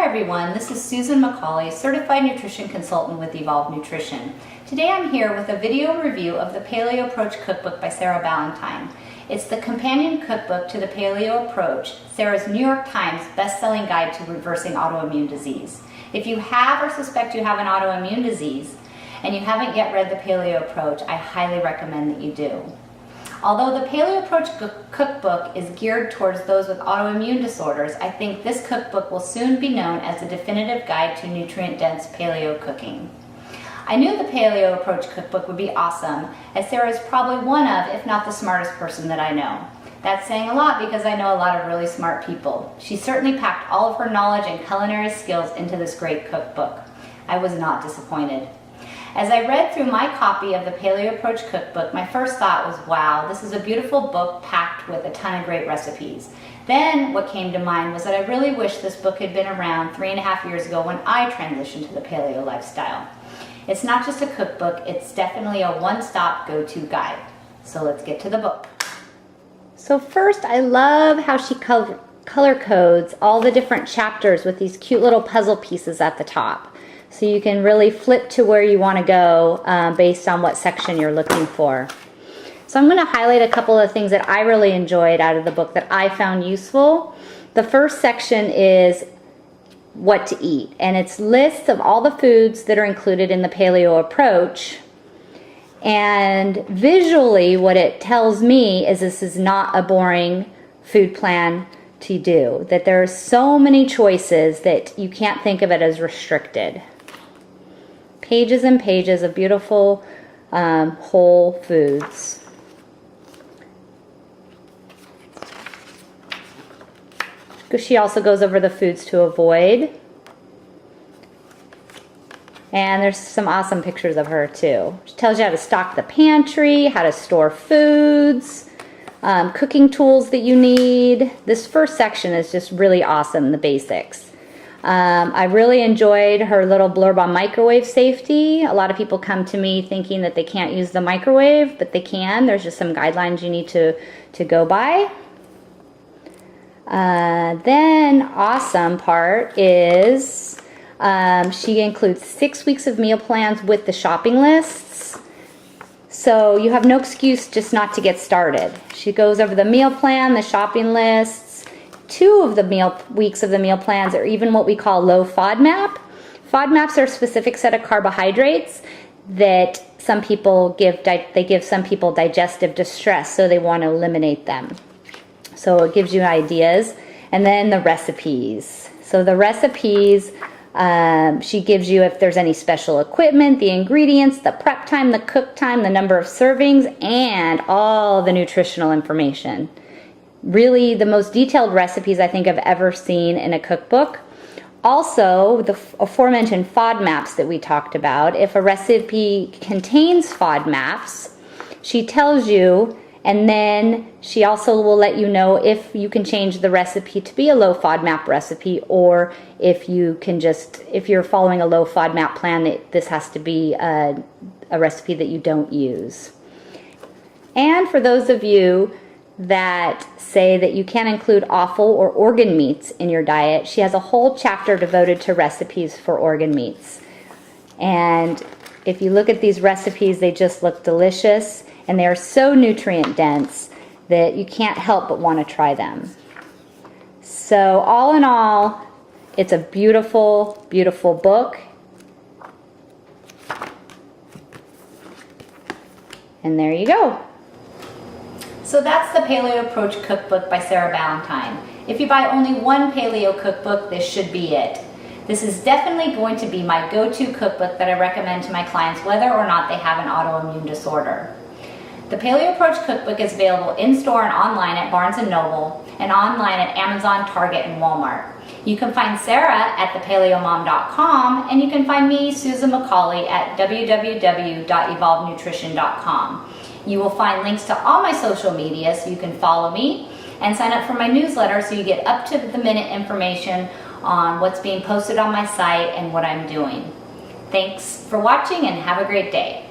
everyone, this is Susan McCauley, Certified Nutrition Consultant with Evolve Nutrition. Today I'm here with a video review of the Paleo Approach Cookbook by Sarah Ballantyne. It's the companion cookbook to the Paleo Approach, Sarah's New York Times best-selling guide to reversing autoimmune disease. If you have or suspect you have an autoimmune disease and you haven't yet read the Paleo Approach, I highly recommend that you do. Although the Paleo Approach cookbook is geared towards those with autoimmune disorders, I think this cookbook will soon be known as the definitive guide to nutrient-dense paleo cooking. I knew the Paleo Approach cookbook would be awesome, as Sarah is probably one of, if not the smartest person that I know. That's saying a lot because I know a lot of really smart people. She certainly packed all of her knowledge and culinary skills into this great cookbook. I was not disappointed. As I read through my copy of the Paleo Approach cookbook, my first thought was, wow, this is a beautiful book packed with a ton of great recipes. Then what came to mind was that I really wish this book had been around 3.5 years ago when I transitioned to the paleo lifestyle. It's not just a cookbook, it's definitely a one-stop go-to guide. So let's get to the book. So first, I love how she color codes all the different chapters with these cute little puzzle pieces at the top. So you can really flip to where you want to go based on what section you're looking for. So I'm going to highlight a couple of things that I really enjoyed out of the book that I found useful. The first section is what to eat, and it's lists of all the foods that are included in the Paleo Approach. And visually what it tells me is this is not a boring food plan to do, that there are so many choices that you can't think of it as restricted. Pages and pages of beautiful whole foods. She also goes over the foods to avoid. And there's some awesome pictures of her too. She tells you how to stock the pantry, how to store foods, cooking tools that you need. This first section is just really awesome, the basics. I really enjoyed her little blurb on microwave safety. A lot of people come to me thinking that they can't use the microwave, but they can. There's just some guidelines you need to go by. Then awesome part is she includes 6 weeks of meal plans with the shopping lists. So you have no excuse just not to get started. She goes over the meal plan, the shopping lists. 2 of the weeks of the meal plans are even what we call low FODMAP. FODMAPs are a specific set of carbohydrates that some people give some people digestive distress, so they want to eliminate them. So it gives you ideas. And then the recipes. So the recipes, she gives you if there's any special equipment, the ingredients, the prep time, the cook time, the number of servings, and all the nutritional information. Really the most detailed recipes I think I've ever seen in a cookbook. Also, the aforementioned FODMAPs that we talked about. If a recipe contains FODMAPs, she tells you, and then she also will let you know if you can change the recipe to be a low FODMAP recipe, or if you're following a low FODMAP plan, that this has to be a recipe that you don't use. And for those of you that say that you can't include offal or organ meats in your diet, she has a whole chapter devoted to recipes for organ meats. And if you look at these recipes, they just look delicious, and they are so nutrient dense that you can't help but want to try them. So all in all, it's a beautiful, beautiful book. And there you go. So that's the Paleo Approach cookbook by Sarah Ballantyne. If you buy only one paleo cookbook, this should be it. This is definitely going to be my go-to cookbook that I recommend to my clients whether or not they have an autoimmune disorder. The Paleo Approach cookbook is available in-store and online at Barnes & Noble and online at Amazon, Target, and Walmart. You can find Sarah at thepaleomom.com, and you can find me, Susan McCauley, at www.evolvenutrition.com. You will find links to all my social media so you can follow me and sign up for my newsletter so you get up-to-the-minute information on what's being posted on my site and what I'm doing. Thanks for watching and have a great day.